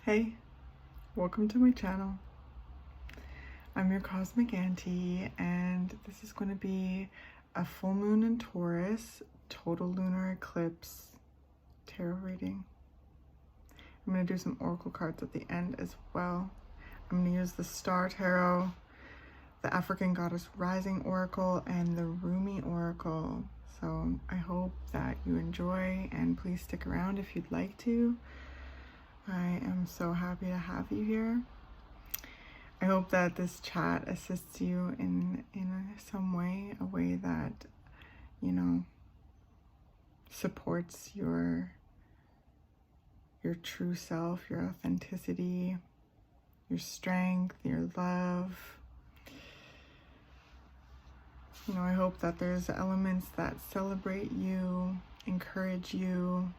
Hey, welcome to my channel. I'm your cosmic auntie, and this is going to be a full moon in Taurus, total lunar eclipse tarot reading. I'm going to do some oracle cards at the end as well. I'm going to use the Star Tarot, the African Goddess Rising Oracle, and the Rumi Oracle. So I hope that you enjoy, and please stick around if you'd like to. I am so happy to have you here. I hope that this chat assists you in some way, a way that, you know, supports your true self, your authenticity, your strength, your love. You know, I hope that there's elements that celebrate you, encourage you,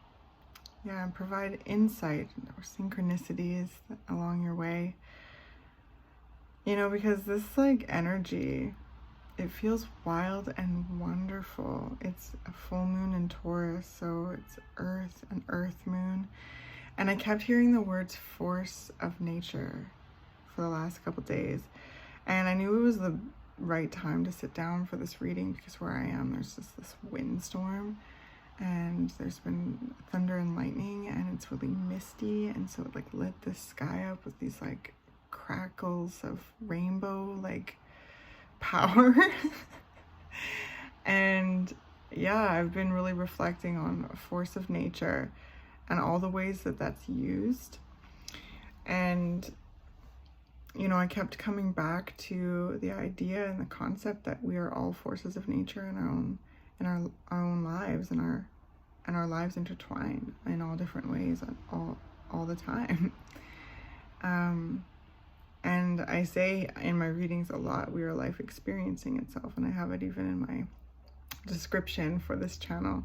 and provide insight or synchronicities along your way. You know, because this energy, it feels wild and wonderful. It's a full moon in Taurus, so it's Earth, an Earth moon. And I kept hearing the words force of nature for the last couple days. And I knew it was the right time to sit down for this reading because where I am, there's just this windstorm. And there's been thunder and lightning, and it's really misty, and so it lit the sky up with these crackles of rainbow power. And yeah, I've been really reflecting on a force of nature and all the ways that that's used. And you know, I kept coming back to the idea and the concept that we are all forces of nature in our own lives, and our lives intertwine in all different ways all the time. And I say in my readings a lot, we are life experiencing itself, and I have it even in my description for this channel.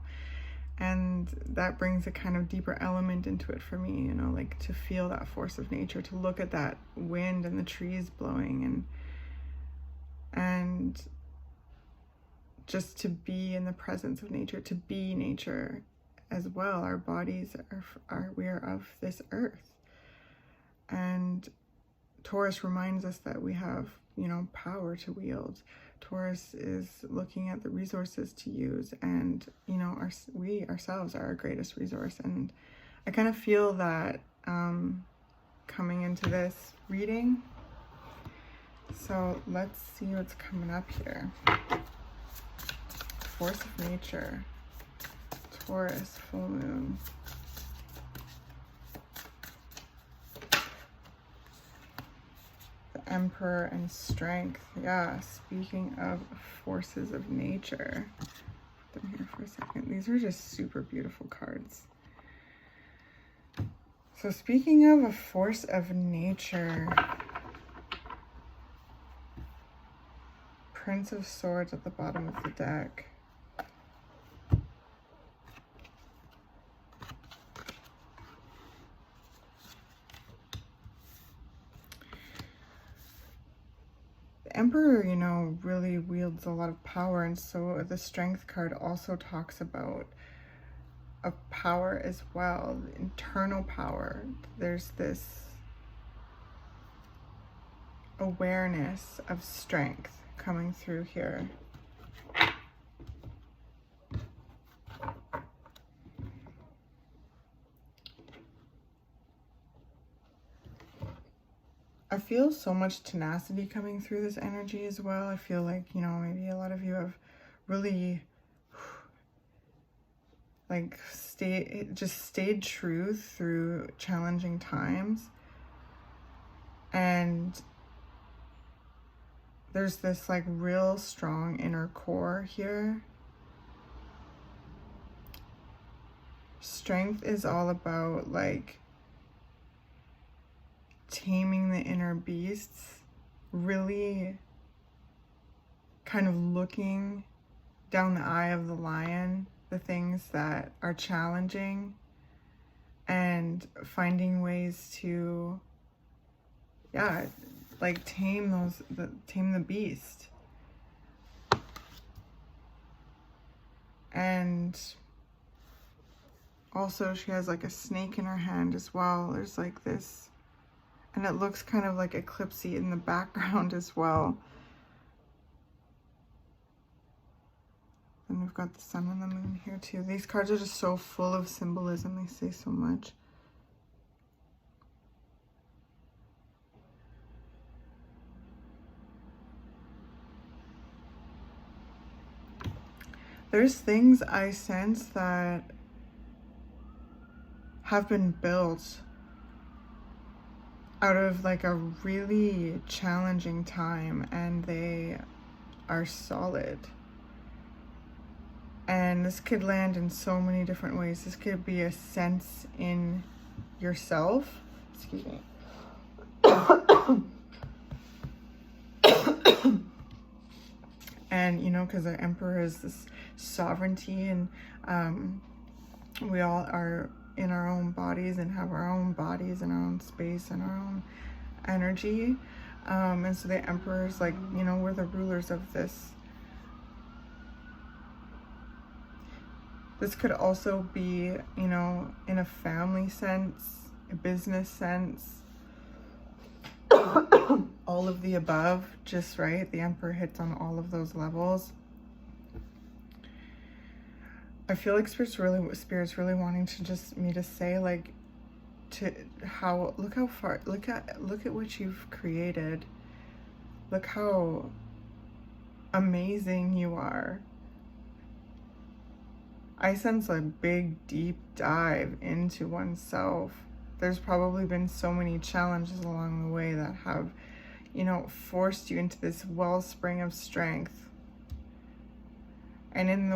And that brings a kind of deeper element into it for me, you know, to feel that force of nature, to look at that wind and the trees blowing, and just to be in the presence of nature, to be nature as well. Our bodies we are of this earth. And Taurus reminds us that we have, you know, power to wield. Taurus is looking at the resources to use, and, you know, we ourselves are our greatest resource. And I kind of feel that coming into this reading. So let's see what's coming up here. Force of nature, Taurus, full moon. The Emperor and strength. Yeah, speaking of forces of nature. Put them here for a second. These are just super beautiful cards. So speaking of a force of nature, Prince of Swords at the bottom of the deck. Emperor, you know, really wields a lot of power, and so the strength card also talks about a power as well, internal power. There's this awareness of strength coming through here. I feel so much tenacity coming through this energy as well. I feel like, you know, maybe a lot of you have really stayed true through challenging times. And there's this real strong inner core here. Strength is all about taming the inner beasts, really kind of looking down the eye of the lion, the things that are challenging, and finding ways to, yeah, tame the beast. And Also, she has like a snake in her hand as well. There's like this, and it looks kind of like eclipsey in the background as well. And we've got the sun and the moon here too. These cards are just so full of symbolism. They say so much. There's things I sense that have been built out of like a really challenging time, and they are solid. And this could land in so many different ways. This could be a sense in yourself. Excuse me. And, you know, because the Emperor is this sovereignty, and we all are in our own bodies and have our own bodies and our own space and our own energy. And so the Emperor is like, you know, we're the rulers of this. This could also be, you know, in a family sense, a business sense, all of the above, just right. The Emperor hits on all of those levels. I feel like Spirit's really wanting to just me to say, like, look how far, look at what you've created. Look how amazing you are. I sense a big, deep dive into oneself. There's probably been so many challenges along the way that have, you know, forced you into this wellspring of strength. And in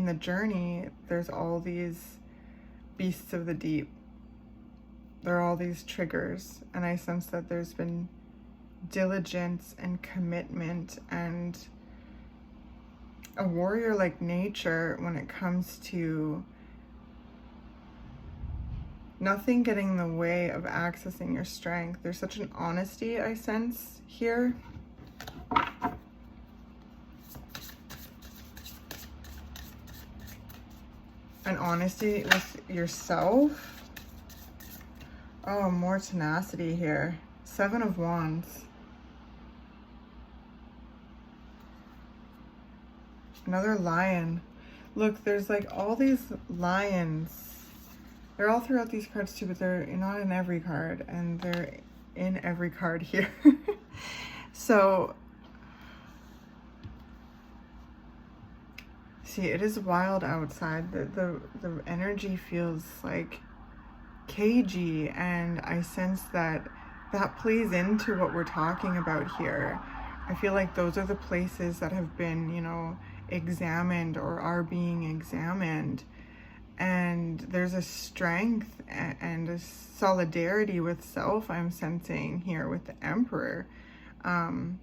the journey, there's all these beasts of the deep. There are all these triggers, and I sense that there's been diligence and commitment and a warrior-like nature when it comes to nothing getting in the way of accessing your strength. There's such an honesty I sense here. An honesty with yourself. Oh, more tenacity here. 7 of Wands. Another lion. Look, there's like all these lions. They're all throughout these cards too, but they're not in every card, and they're in every card here. So, see, it is wild outside. The energy feels like cagey, and I sense that plays into what we're talking about here. I feel like those are the places that have been, you know, examined or are being examined, and there's a strength and a solidarity with self I'm sensing here with the Emperor. And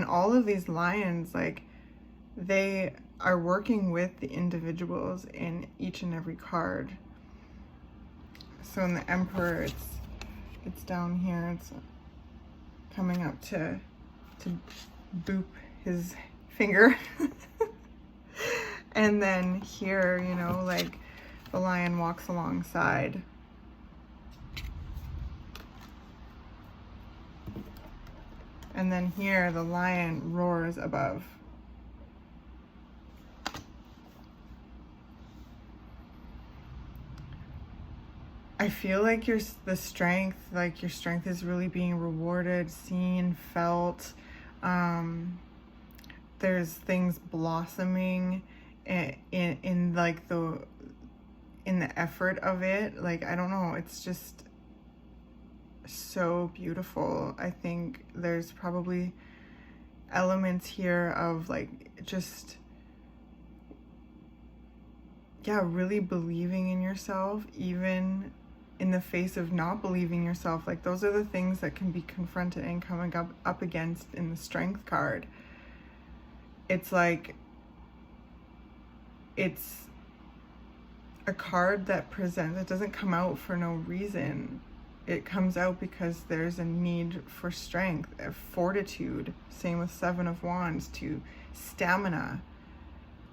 all of these lions, like, they are working with the individuals in each and every card. So in the Emperor, it's down here, it's coming up to boop his finger. And then here, you know, like, the lion walks alongside. And then here, the lion roars above. I feel like your strength is really being rewarded, seen, felt. There's things blossoming in like the effort of it. Like, I don't know, it's just so beautiful. I think there's probably elements here of like just, yeah, really believing in yourself, even in the face of not believing yourself. Like, those are the things that can be confronted and coming up against in the Strength card. It's like, it's a card that doesn't come out for no reason. it comes out because there's a need for strength, fortitude. Same with Seven of Wands, to stamina.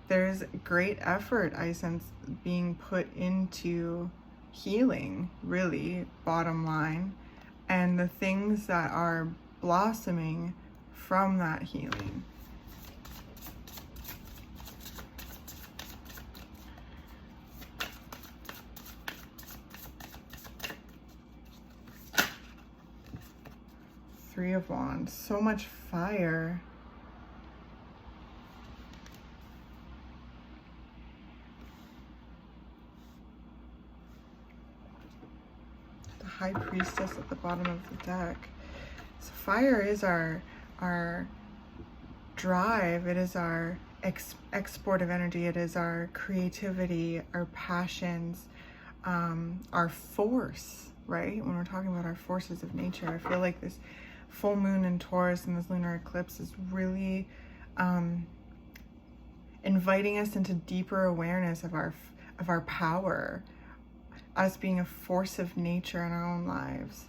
There's great effort, I sense, being put into healing, really, bottom line, and the things that are blossoming from that healing. Three of Wands, so much fire. The High Priestess at the bottom of the deck. So fire is our drive, it is our export of energy, it is our creativity, our passions, our force, right? When we're talking about our forces of nature, I feel like this full moon in Taurus and this lunar eclipse is really inviting us into deeper awareness of our power, us being a force of nature in our own lives,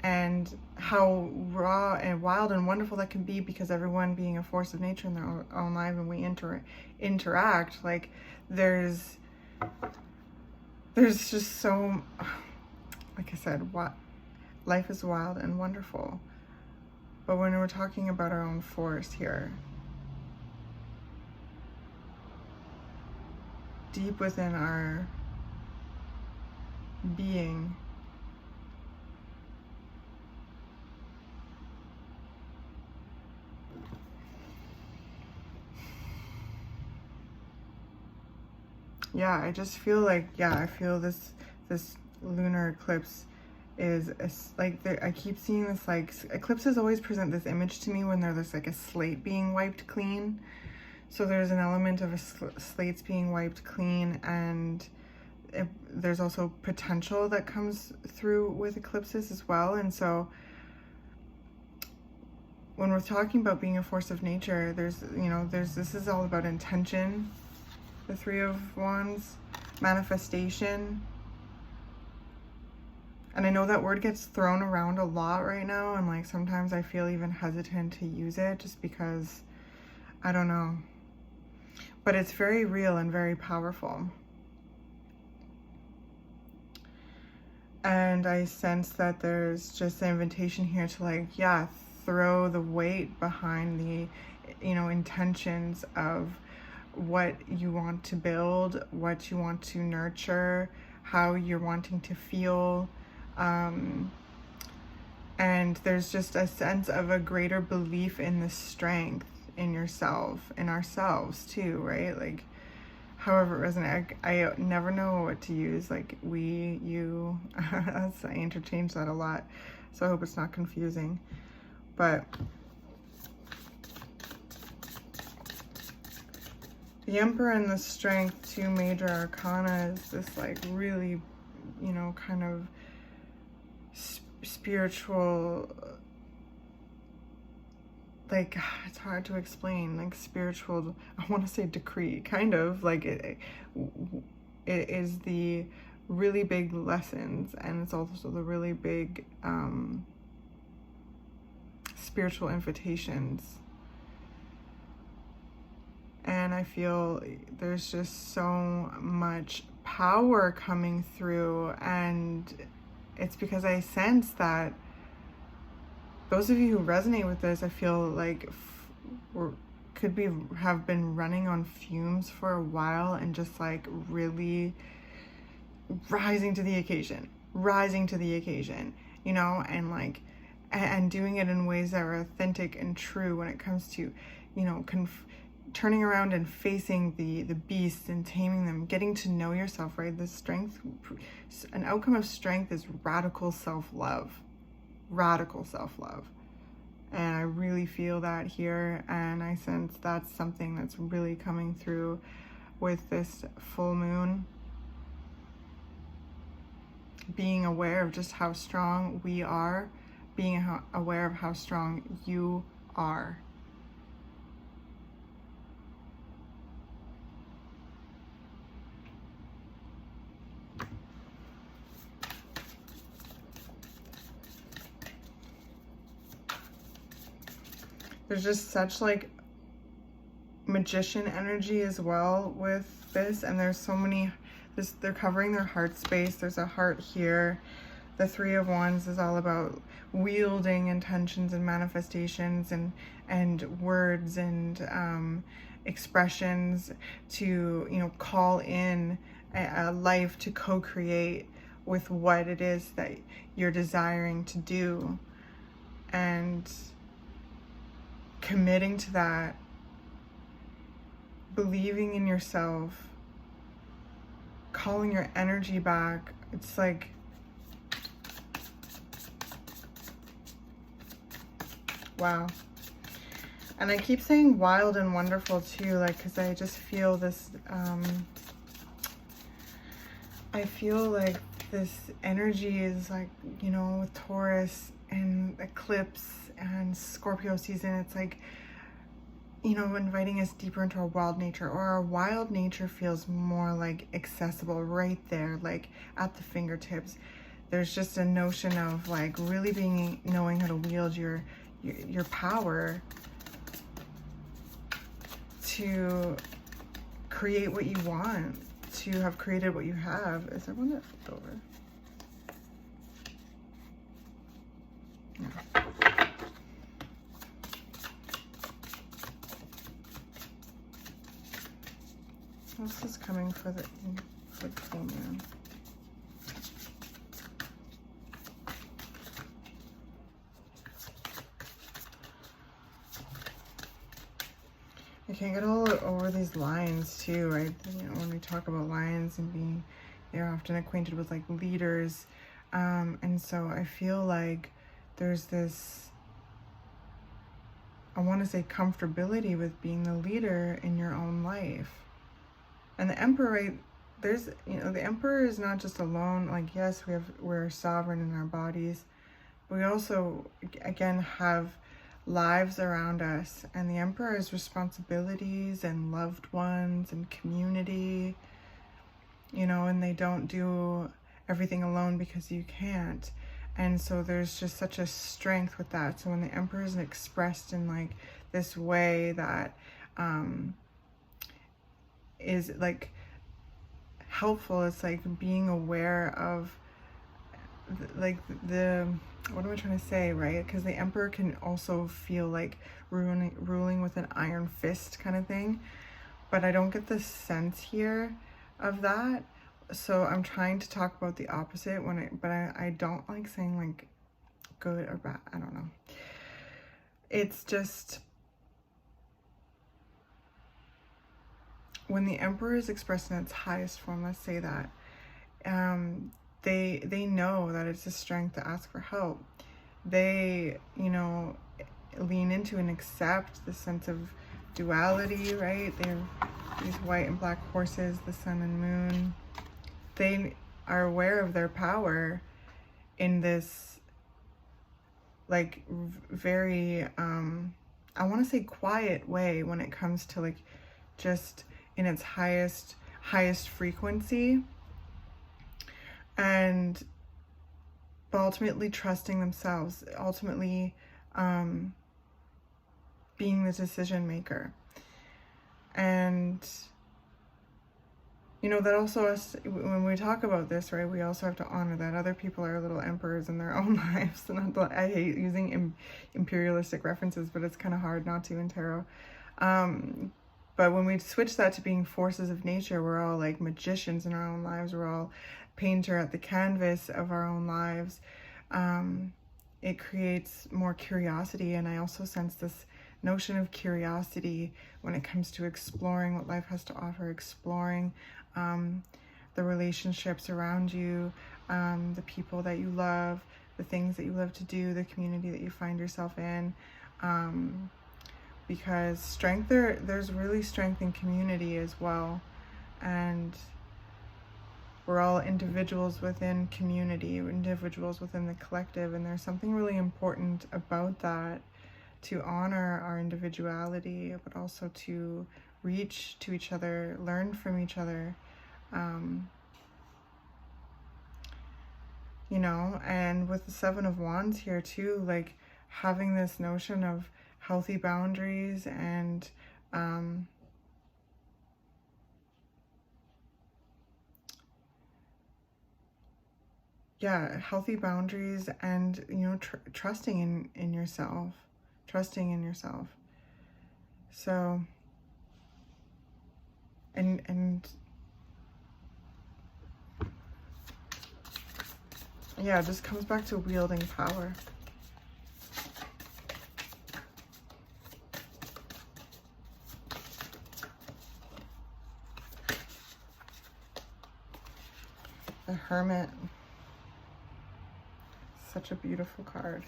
and how raw and wild and wonderful that can be, because everyone being a force of nature in their own life, and we interact, like there's just so, like I said, life is wild and wonderful. But when we're talking about our own force here, deep within our being, yeah, I just feel like, yeah, I feel this lunar eclipse is I keep seeing this, like, eclipses always present this image to me when there's like a slate being wiped clean. So there's an element of slates being wiped clean, and there's also potential that comes through with eclipses as well. And so when we're talking about being a force of nature, this is all about intention. The Three of Wands, manifestation. And I know that word gets thrown around a lot right now, and like sometimes I feel even hesitant to use it just because, I don't know. But it's very real and very powerful. And I sense that there's just an invitation here to, like, yeah, throw the weight behind the, intentions of what you want to build, what you want to nurture, how you're wanting to feel. And there's just a sense of a greater belief in the strength in yourself, in ourselves too, right? Like, however it resonates. I never know what to use, like we, you. I interchange that a lot, so I hope it's not confusing. But the Emperor and the Strength, two major arcana, is this like really, kind of spiritual, like, it's hard to explain, like spiritual, I want to say decree, kind of like it is the really big lessons, and it's also the really big spiritual invitations. And I feel there's just so much power coming through, and it's because I sense that those of you who resonate with this, I feel like have been running on fumes for a while, and just like really rising to the occasion, and like, and doing it in ways that are authentic and true when it comes to, turning around and facing the beasts and taming them, getting to know yourself, right? The strength, an outcome of strength is radical self-love. And I really feel that here, and I sense that's something that's really coming through with this full moon. Being aware of just how strong we are, being aware of how strong you are. there's just such like magician energy as well with this, and there's so many, they're covering their heart space. There's a heart here. The Three of Wands is all about wielding intentions and manifestations and words and expressions to, you know, call in a life to co-create with what it is that you're desiring to do, and committing to that, believing in yourself, calling your energy back. It's like, wow. And I keep saying wild and wonderful too, like, because I just feel this, I feel like this energy is like, you know, with Taurus and eclipse and Scorpio season, it's like, you know, inviting us deeper into our wild nature, or our wild nature feels more like accessible right there, like at the fingertips. There's just a notion of like really knowing how to wield your power to create what you want, to have created what you have. Is there one that flipped over? Yeah. This is coming for the full moon. I can't get all over these lines too, right? You know, when we talk about lions and being, they're often acquainted with like leaders. And so I feel like there's this, I want to say, comfortability with being the leader in your own life. And the Emperor, right, there's, you know, the Emperor is not just alone. Like, yes, we're sovereign in our bodies, but we also, again, have lives around us, and the Emperor has responsibilities and loved ones and community, you know, and they don't do everything alone because you can't. And so there's just such a strength with that. So when the Emperor is expressed in like this way that is like helpful, it's like being aware of like the what am I trying to say, right? Because the Emperor can also feel like ruling with an iron fist kind of thing, but I don't get the sense here of that. So I'm trying to talk about the opposite but I don't like saying like good or bad. I don't know. It's just when the Emperor is expressed in its highest form, let's say that, they know that it's a strength to ask for help. They, you know, lean into and accept the sense of duality, right? They're these white and black horses, the sun and moon. They are aware of their power in this like very I want to say quiet way when it comes to like just in its highest frequency, and but ultimately trusting themselves, ultimately being the decision maker. And you know, that also us, when we talk about this, right, we also have to honor that other people are little emperors in their own lives. And I hate using imperialistic references, but it's kind of hard not to in tarot. But when we switch that to being forces of nature, we're all like magicians in our own lives. We're all painter at the canvas of our own lives. It creates more curiosity. And I also sense this notion of curiosity when it comes to exploring what life has to offer, exploring the relationships around you, the people that you love, the things that you love to do, the community that you find yourself in. Because strength, there's really strength in community as well. And we're all individuals within community, individuals within the collective. And there's something really important about that, to honor our individuality, but also to reach to each other, learn from each other. You know, and with the Seven of Wands here too, like having this notion of healthy boundaries and yeah, healthy boundaries and, you know, trusting in yourself, trusting in yourself. So, and yeah, it just comes back to wielding power. The Hermit. Such a beautiful card.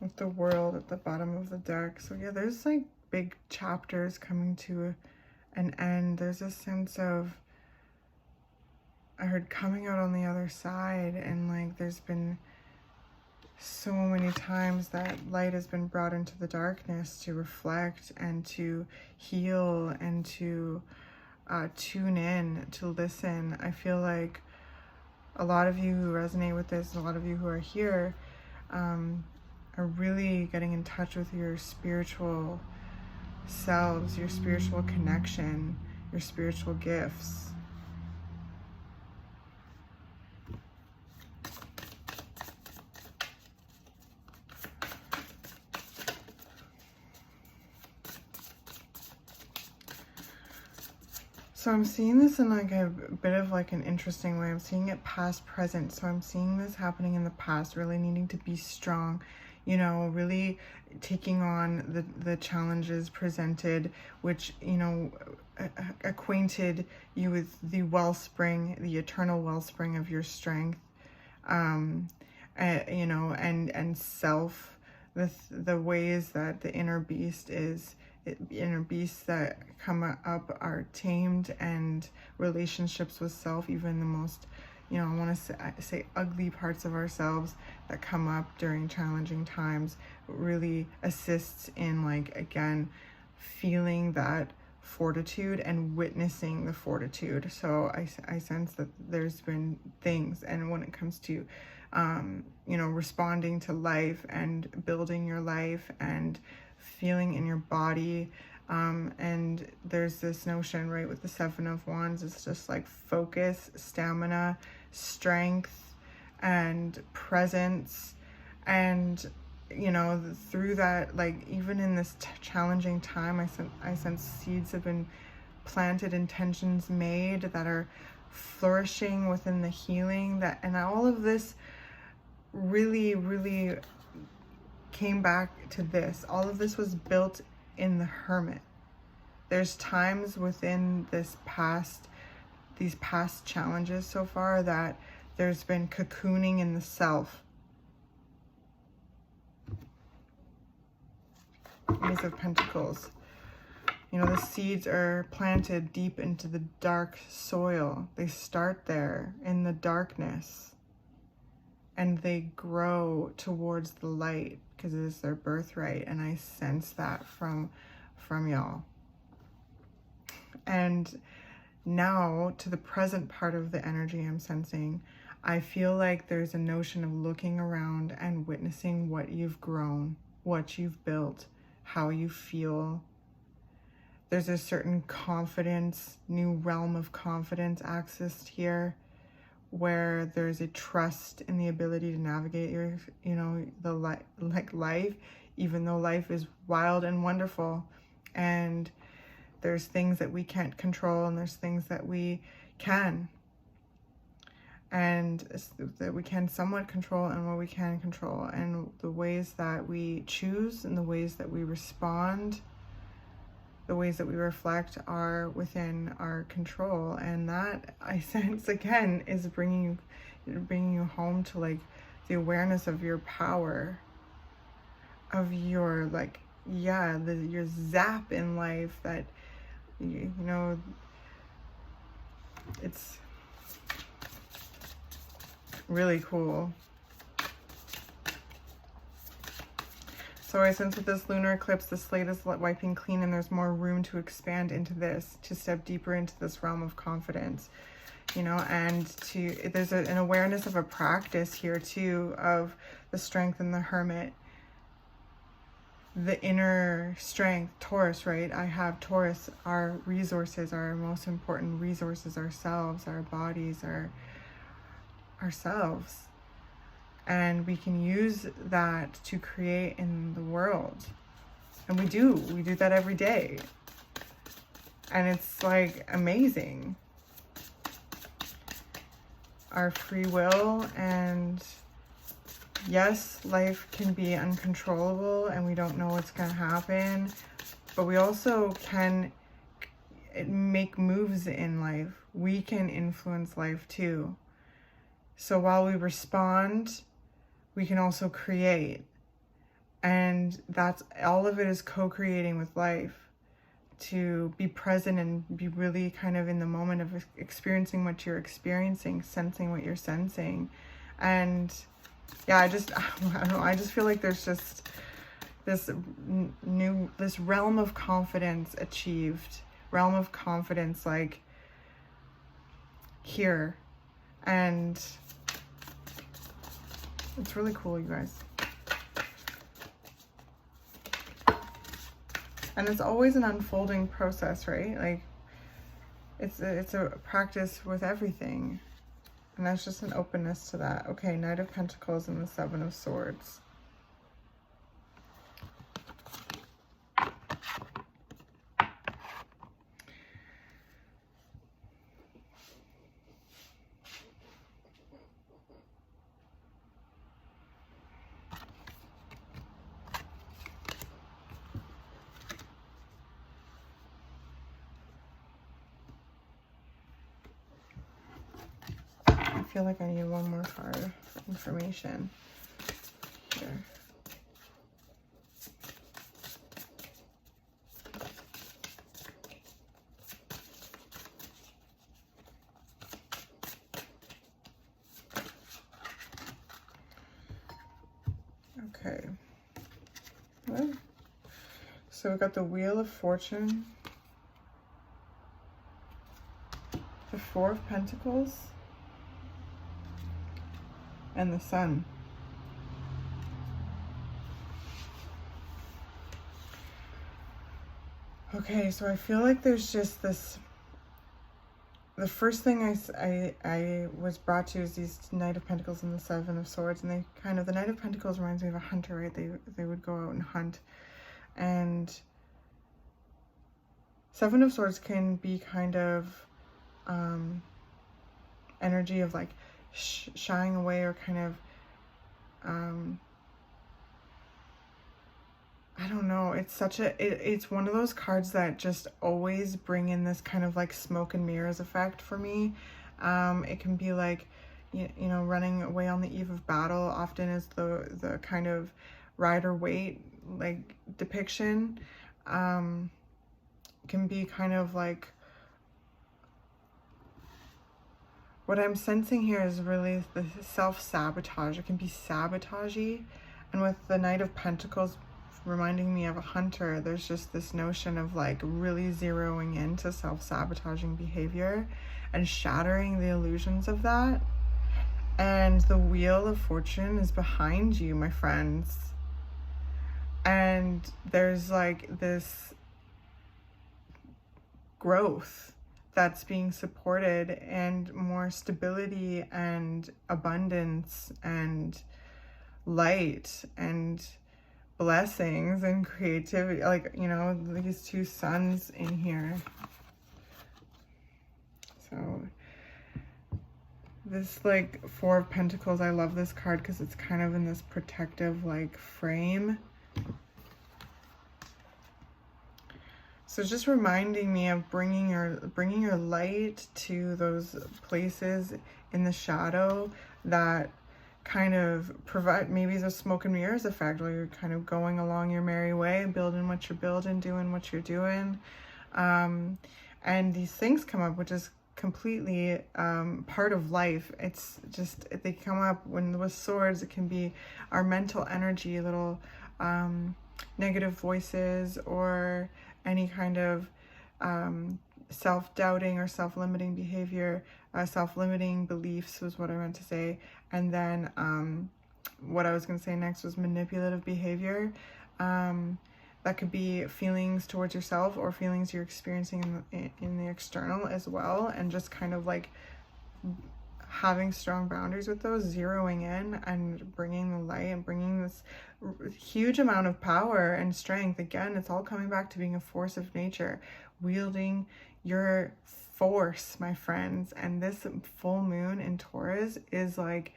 With the World at the bottom of the deck. So yeah, there's like big chapters coming to an end. There's a sense of, I heard, coming out on the other side, and like there's been so many times that light has been brought into the darkness to reflect and to heal and to tune in, to listen. I feel like a lot of you who resonate with this, a lot of you who are here, are really getting in touch with your spiritual selves, your spiritual connection, your spiritual gifts. So I'm seeing this in like a bit of like an interesting way. I'm seeing it past, present. So I'm seeing this happening in the past, really needing to be strong, you know, really taking on the challenges presented, which, you know, acquainted you with the wellspring, the eternal wellspring of your strength, you know, and self, the ways that the inner beast is. Inner beasts that come up are tamed, and relationships with self, even the most, you know, I want to say ugly parts of ourselves that come up during challenging times, really assists in, like, again, feeling that fortitude and witnessing the fortitude. So I sense that there's been things, and when it comes to you know, responding to life and building your life and feeling in your body, and there's this notion, right, with the Seven of Wands, it's just like focus, stamina, strength, and presence. And, you know, through that, like, even in this challenging time, I sense seeds have been planted, intentions made that are flourishing within the healing, that, and all of this really came back to this. All of this was built in the Hermit. There's times within these past challenges so far that there's been cocooning in the self. Ace of Pentacles. You know, the seeds are planted deep into the dark soil. They start there in the darkness, and they grow towards the light because it is their birthright. And I sense that from y'all. And now to the present part of the energy I'm sensing, I feel like there's a notion of looking around and witnessing what you've grown, what you've built, how you feel. There's a certain confidence, new realm of confidence accessed here, where there's a trust in the ability to navigate your, you know, life, even though life is wild and wonderful, and there's things that we can't control, and there's things that we can, and that we can somewhat control, and what we can control, and the ways that we choose and the ways that we respond, the ways that we reflect are within our control. And that, I sense, again, is bringing you home to, like, the awareness of your power, of your, like, yeah, your zap in life, that, you know, it's really cool. So I sense with this lunar eclipse, the slate is wiping clean, and there's more room to expand into this, to step deeper into this realm of confidence. you know, and there's an awareness of a practice here too, of the Strength and the Hermit. The inner strength, Taurus, right? I have Taurus, our resources, our most important resources, ourselves, our bodies, ourselves. And we can use that to create in the world. And we do that every day. And it's like amazing. Our free will, and yes, life can be uncontrollable and we don't know what's going to happen, but we also can make moves in life. We can influence life too. So while we respond, we can also create. And that's all of it, is co-creating with life, to be present and be really kind of in the moment of experiencing what you're experiencing, sensing what you're sensing. And yeah, I don't know, I just feel like there's just this realm of confidence achieved, realm of confidence like here. And it's really cool, you guys. And it's always an unfolding process, right? Like it's a practice with everything. And that's just an openness to that. Okay, Knight of Pentacles and the Seven of Swords. I feel like I need one more card for information here. Okay. Well, so we got the Wheel of Fortune, the Four of Pentacles, and the Sun. Okay, so I feel like there's just this, the first thing I was brought to is these Knight of Pentacles and the Seven of Swords, and they kind of, the Knight of Pentacles reminds me of a hunter, right? They would go out and hunt. And Seven of Swords can be kind of energy of like shying away, or kind of I don't know, it's such a it's one of those cards that just always bring in this kind of like smoke and mirrors effect for me. It can be like, you know, running away on the eve of battle often is the kind of rider weight like depiction. Can be kind of like, what I'm sensing here is really the self-sabotage. It can be sabotagey. And with the Knight of Pentacles reminding me of a hunter, there's just this notion of like really zeroing into self-sabotaging behavior and shattering the illusions of that. And the Wheel of Fortune is behind you, my friends. And there's like this growth that's being supported, and more stability and abundance and light and blessings and creativity, like, you know, these two suns in here. So this like Four of Pentacles, I love this card because it's kind of in this protective like frame. So it's just reminding me of bringing your light to those places in the shadow that kind of provide maybe the smoke and mirrors effect, where you're kind of going along your merry way, building what you're building, doing what you're doing. And these things come up, which is completely part of life. It's just, they come up when with swords. It can be our mental energy, little negative voices, or any kind of self-doubting or self-limiting behavior, self-limiting beliefs was what I meant to say. And then what I was going to say next was manipulative behavior. That could be feelings towards yourself or feelings you're experiencing in the external as well, and just kind of like having strong boundaries with those, zeroing in and bringing the light and bringing this huge amount of power and strength. Again, it's all coming back to being a force of nature, wielding your force, my friends. And this full moon in Taurus is like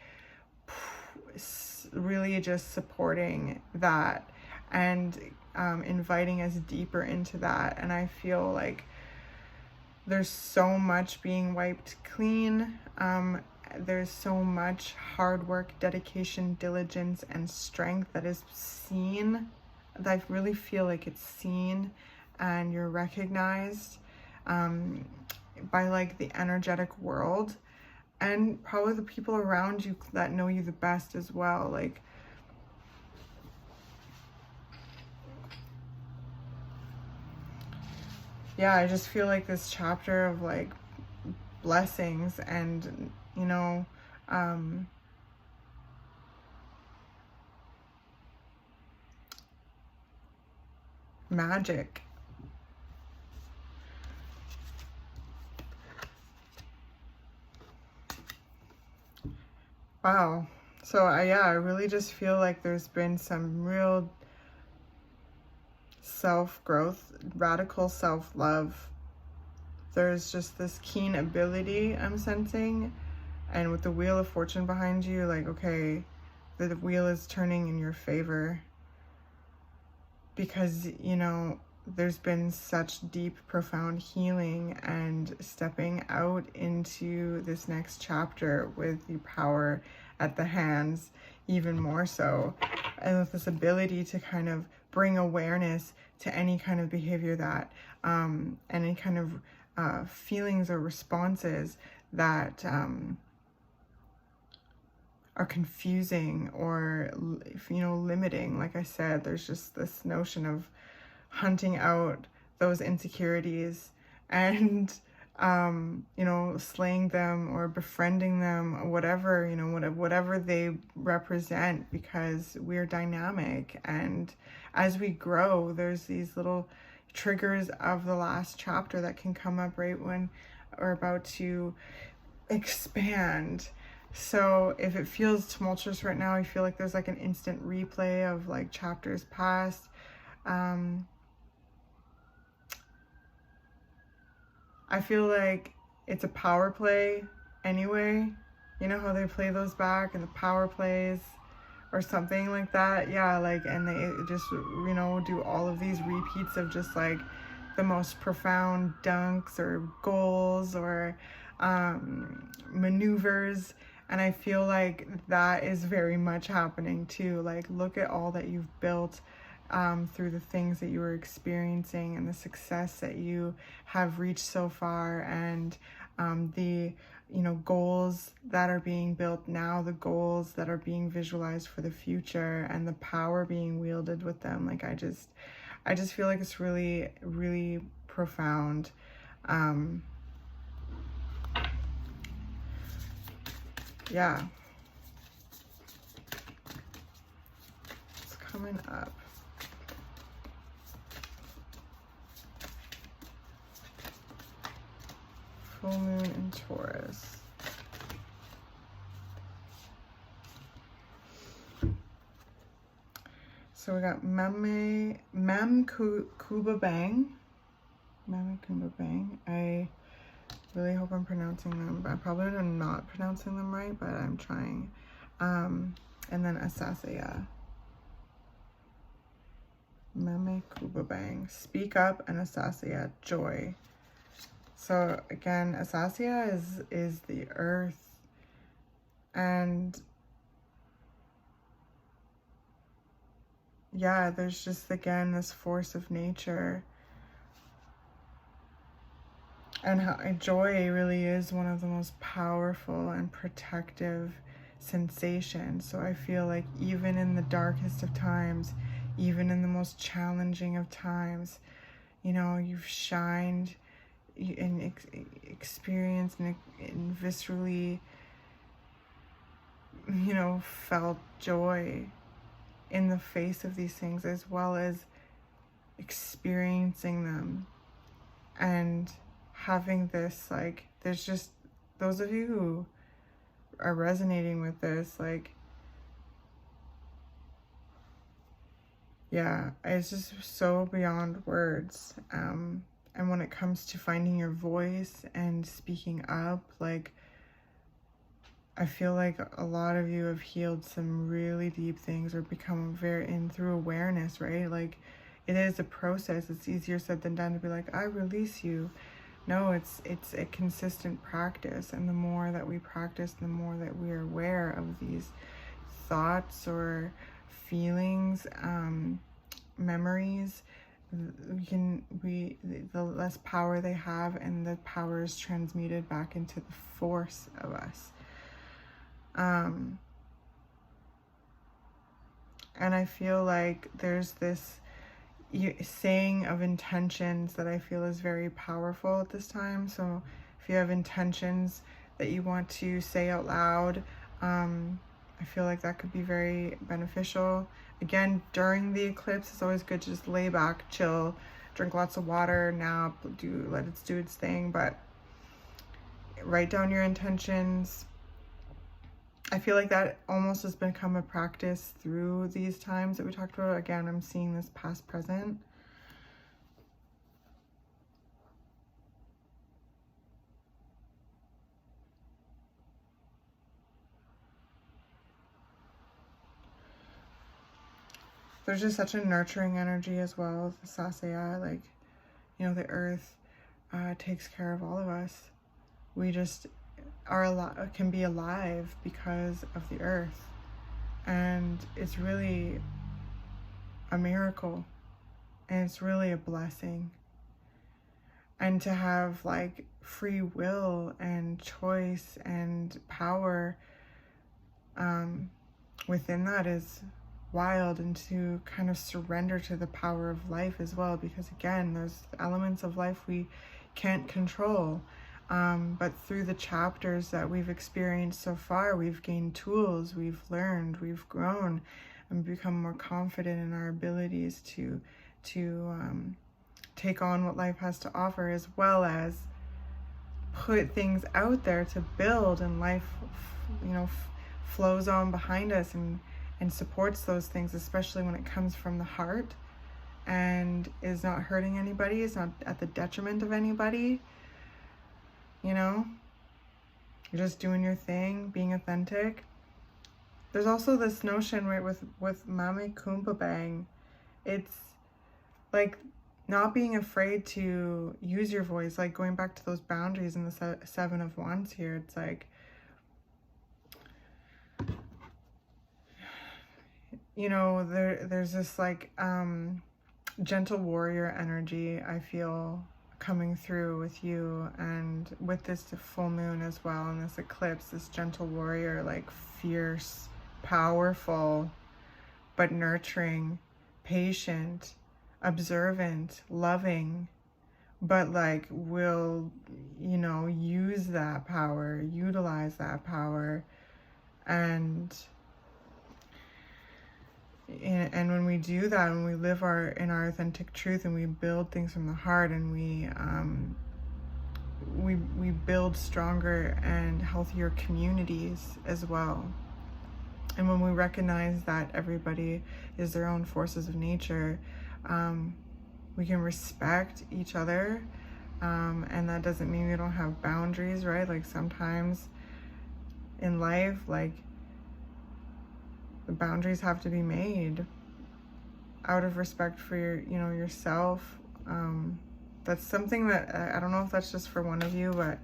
really just supporting that and inviting us deeper into that. And I feel like there's so much being wiped clean. There's so much hard work, dedication, diligence, and strength that is seen. I really feel like it's seen and you're recognized by like the energetic world, and probably the people around you that know you the best as well. Like, yeah, I just feel like this chapter of like blessings and, you know, magic. Wow. So yeah, I really just feel like there's been some real self-growth, radical self-love. There's just this keen ability I'm sensing, and with the Wheel of Fortune behind you, like, okay, the wheel is turning in your favor, because, you know, there's been such deep, profound healing and stepping out into this next chapter with your power at the hands, even more so, and with this ability to kind of bring awareness to any kind of behavior that any kind of feelings or responses that are confusing or, you know, limiting. Like I said, there's just this notion of hunting out those insecurities and you know, slaying them or befriending them, whatever, you know, whatever they represent, because we're dynamic. And as we grow, there's these little triggers of the last chapter that can come up right when we're about to expand. So if it feels tumultuous right now, I feel like there's like an instant replay of like chapters past. I feel like it's a power play anyway. You know how they play those back in the power plays or something like that? Yeah, like, and they just, you know, do all of these repeats of just like the most profound dunks or goals or maneuvers. And I feel like that is very much happening too. Like, look at all that you've built through the things that you were experiencing and the success that you have reached so far, and the, you know, goals that are being built now, the goals that are being visualized for the future, and the power being wielded with them. Like, I just feel like it's really, really profound. Yeah, it's coming up. Full moon in Taurus. So we got Mem Kuba Bang. Mem Kuba Bang. I really hope I'm pronouncing them, but I probably am not pronouncing them right, but I'm trying. And then Asasaya. Meme Kuba Bang. Speak Up, and Asasaya. Joy. So again, Asasaya is the earth, and yeah, there's just, again, this force of nature, and how joy really is one of the most powerful and protective sensations. So I feel like even in the darkest of times, even in the most challenging of times, you know, you've shined and experienced and viscerally, you know, felt joy in the face of these things, as well as experiencing them and having this, like, there's just those of you who are resonating with this, like, yeah, it's just so beyond words. And when it comes to finding your voice and speaking up, like, I feel like a lot of you have healed some really deep things or become very in through awareness, right? Like, it is a process. It's easier said than done to be like, I release you. No, it's a consistent practice. And the more that we practice, the more that we are aware of these thoughts or feelings, memories, the less power they have, and the power is transmuted back into the force of us. And I feel like there's this saying of intentions that I feel is very powerful at this time. So if you have intentions that you want to say out loud, I feel like that could be very beneficial. Again, during the eclipse, it's always good to just lay back, chill, drink lots of water, nap, let it do its thing, but write down your intentions. I feel like that almost has become a practice through these times that we talked about. Again, I'm seeing this past, present. There's just such a nurturing energy as well, the Sasaya, like, you know, the earth takes care of all of us. We just can be alive because of the earth, and it's really a miracle, and it's really a blessing. And to have like free will and choice and power within that is wild, and to kind of surrender to the power of life as well, because again, there's elements of life we can't control. But through the chapters that we've experienced so far, we've gained tools, we've learned, we've grown, and become more confident in our abilities to take on what life has to offer, as well as put things out there to build, and life, you know, flows on behind us and supports those things, especially when it comes from the heart and is not hurting anybody, is not at the detriment of anybody. You know, you're just doing your thing, being authentic. There's also this notion, right, with Mame Kumpa Bang. It's like not being afraid to use your voice, like going back to those boundaries in the Seven of Wands here. It's like, you know, there's this like gentle warrior energy I feel coming through with you, and with this full moon as well, and this eclipse, this gentle warrior, like fierce, powerful, but nurturing, patient, observant, loving, but like will, you know, use that power, utilize that power. And when we do that, and we live in our authentic truth, and we build things from the heart, and we build stronger and healthier communities as well. And when we recognize that everybody is their own forces of nature, we can respect each other, and that doesn't mean we don't have boundaries, right? Like sometimes in life, like, the boundaries have to be made out of respect for yourself. That's something that I don't know if that's just for one of you, but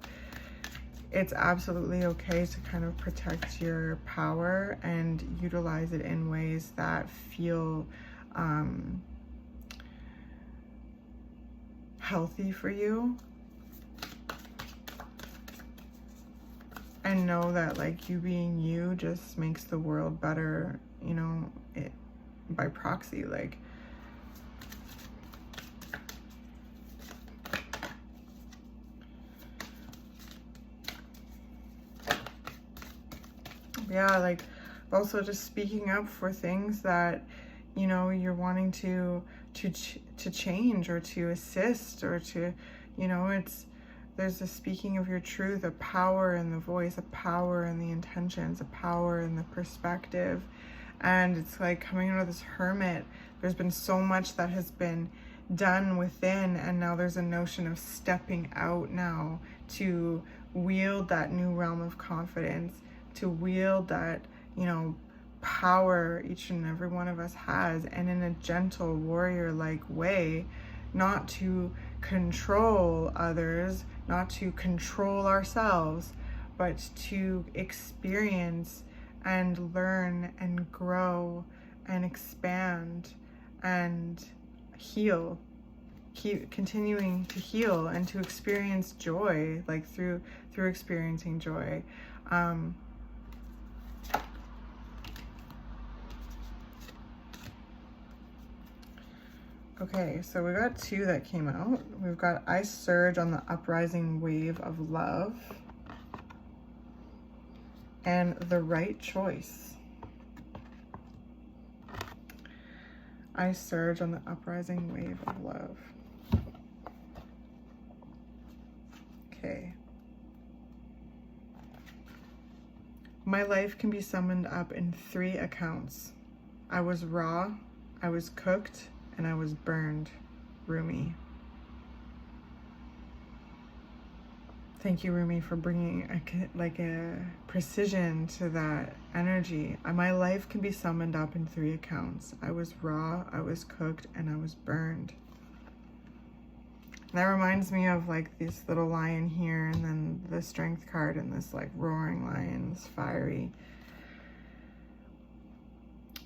it's absolutely okay to kind of protect your power and utilize it in ways that feel healthy for you. And know that, like, you being you just makes the world better, you know, by proxy. Like, Yeah, like also just speaking up for things that, you know, you're wanting to change or to assist or to, you know, there's a speaking of your truth, a power in the voice, a power in the intentions, a power in the perspective. And it's like coming out of this hermit, there's been so much that has been done within, and now there's a notion of stepping out now to wield that new realm of confidence, to wield that, you know, power each and every one of us has, and in a gentle warrior-like way, not to control others, not to control ourselves, but to experience and learn and grow and expand and heal, keep continuing to heal and to experience joy, like through experiencing joy. Okay, so we got two that came out. We've got I surge on the uprising wave of love and the right choice. I surge on the uprising wave of love. Okay. My life can be summed up in 3 accounts. I was raw, I was cooked, and I was burned. Rumi. Thank you, Rumi, for bringing a precision to that energy. My life can be summoned up in 3 accounts. I was raw, I was cooked, and I was burned. And that reminds me of like this little lion here, and then the strength card, and this like roaring lion, this fiery.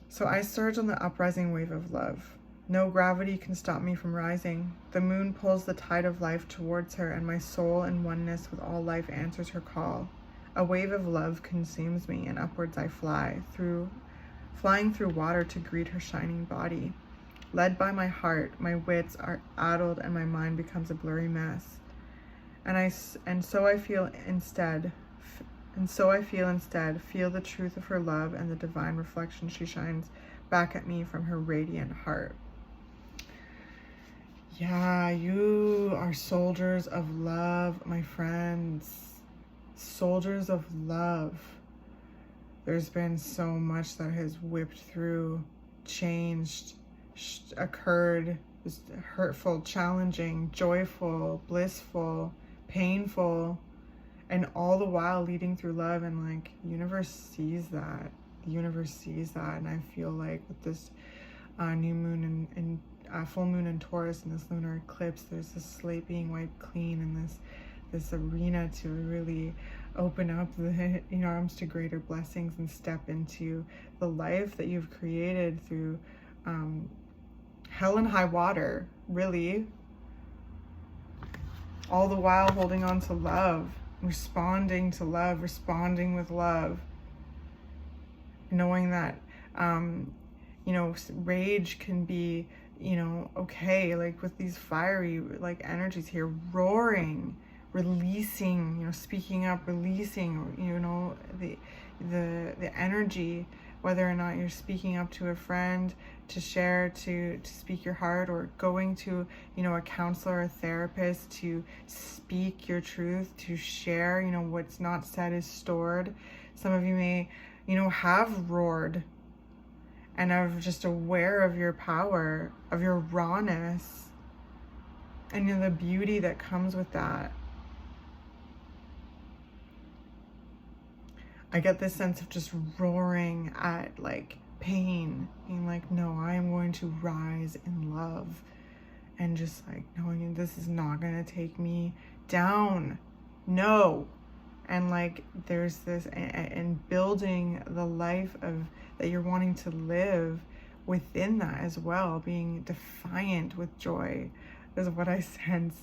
So I surge on the uprising wave of love. No gravity can stop me from rising. The moon pulls the tide of life towards her, and my soul in oneness with all life answers her call. A wave of love consumes me, and upwards I flying through water to greet her shining body. Led by my heart, my wits are addled, and my mind becomes a blurry mess. And so I feel instead, feel the truth of her love and the divine reflection she shines back at me from her radiant heart. Yeah, you are soldiers of love, my friends. Soldiers of love. There's been so much that has whipped through, changed, occurred, was hurtful, challenging, joyful, blissful, painful, and all the while leading through love. And like, the universe sees that. The universe sees that. And I feel like with this new moon and full moon in Taurus and this lunar eclipse, there's this slate being wiped clean, and this arena to really open up the arms to greater blessings and step into the life that you've created through hell and high water, really. All the while holding on to love, responding to love, responding with love, knowing that rage can be, okay, like with these fiery like energies here, roaring, releasing, speaking up, releasing, the energy, whether or not you're speaking up to a friend, to share, to speak your heart, or going to, a counselor, a therapist, to speak your truth, to share, what's not said is stored. Some of you may, have roared and are just aware of your power, of your rawness, and the beauty that comes with that. I get this sense of just roaring at like pain, being like, no, I am going to rise in love, and just like knowing this is not going to take me down. No. And like there's this, and building the life of that you're wanting to live within that as well, being defiant with joy is what I sense.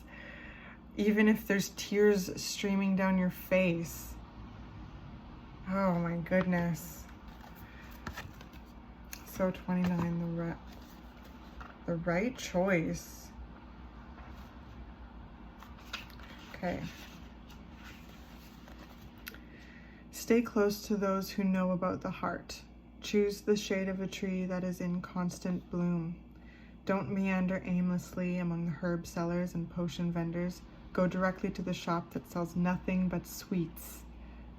Even if there's tears streaming down your face. Oh my goodness. So 29, the right choice. Stay close to those who know about the heart. Choose the shade of a tree that is in constant bloom. Don't meander aimlessly among the herb sellers and potion vendors. Go directly to the shop that sells nothing but sweets.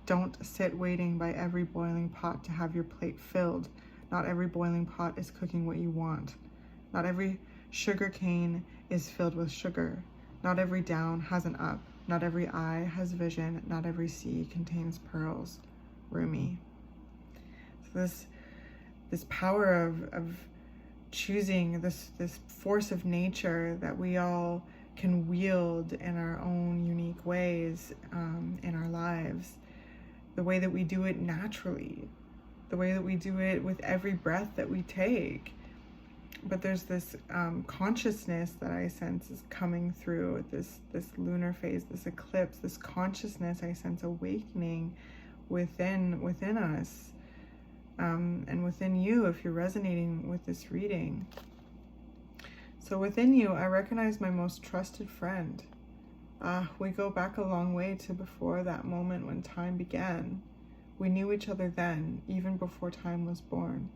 Don't sit waiting by every boiling pot to have your plate filled. Not every boiling pot is cooking what you want. Not every sugar cane is filled with sugar. Not every down has an up. Not every eye has vision. Not every sea contains pearls. Rumi. So this power of choosing this force of nature that we all can wield in our own unique ways in our lives, the way that we do it naturally, the way that we do it with every breath that we take. But there's this consciousness that I sense is coming through this lunar phase, this eclipse, this consciousness I sense awakening within us. And within you, if you're resonating with this reading. So within you, I recognize my most trusted friend. We go back a long way to before that moment when time began. We knew each other then, even before time was born.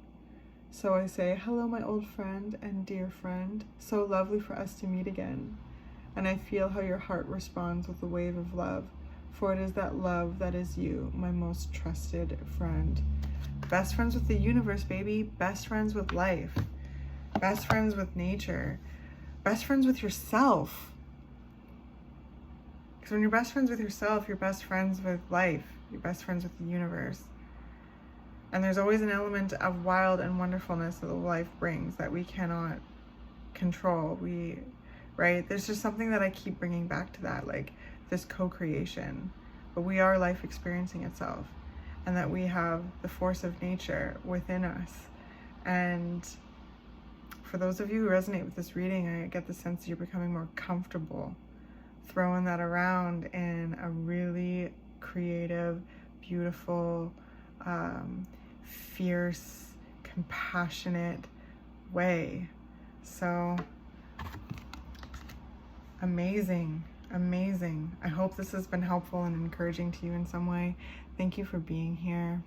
So I say, hello, my old friend and dear friend. So lovely for us to meet again. And I feel how your heart responds with a wave of love, for it is that love that is you, my most trusted friend. Best friends with the universe, baby. Best friends with life. Best friends with nature. Best friends with yourself. Because when you're best friends with yourself, you're best friends with life. You're best friends with the universe. And there's always an element of wild and wonderfulness that life brings that we cannot control. Right? There's just something that I keep bringing back to that, like this co-creation. But we are life experiencing itself. And that we have the force of nature within us. And for those of you who resonate with this reading, I get the sense that you're becoming more comfortable throwing that around in a really creative, beautiful, fierce, compassionate way. So amazing. Amazing. I hope this has been helpful and encouraging to you in some way. Thank you for being here.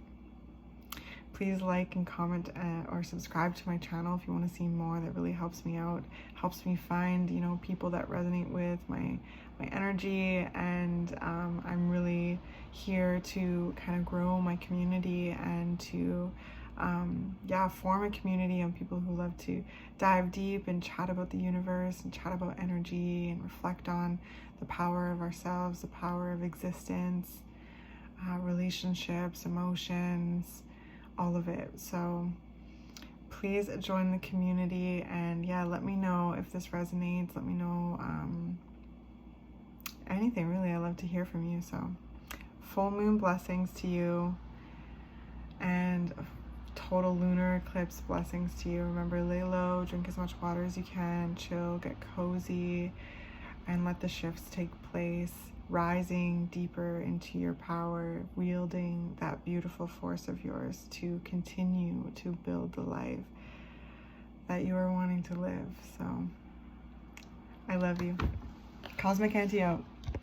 Please like and comment or subscribe to my channel if you want to see more. That really helps me out, helps me find, people that resonate with my energy, and I'm really here to kind of grow my community and to form a community of people who love to dive deep and chat about the universe and chat about energy and reflect on the power of ourselves, the power of existence, relationships, emotions, all of it. So please join the community, and let me know if this resonates. Let me know anything, really. I love to hear from you. So full moon blessings to you, and total lunar eclipse blessings to you. Remember, lay low, drink as much water as you can, chill, get cozy, and let the shifts take place, rising deeper into your power, wielding that beautiful force of yours to continue to build the life that you are wanting to live. So I love you. Cosmic Auntie out.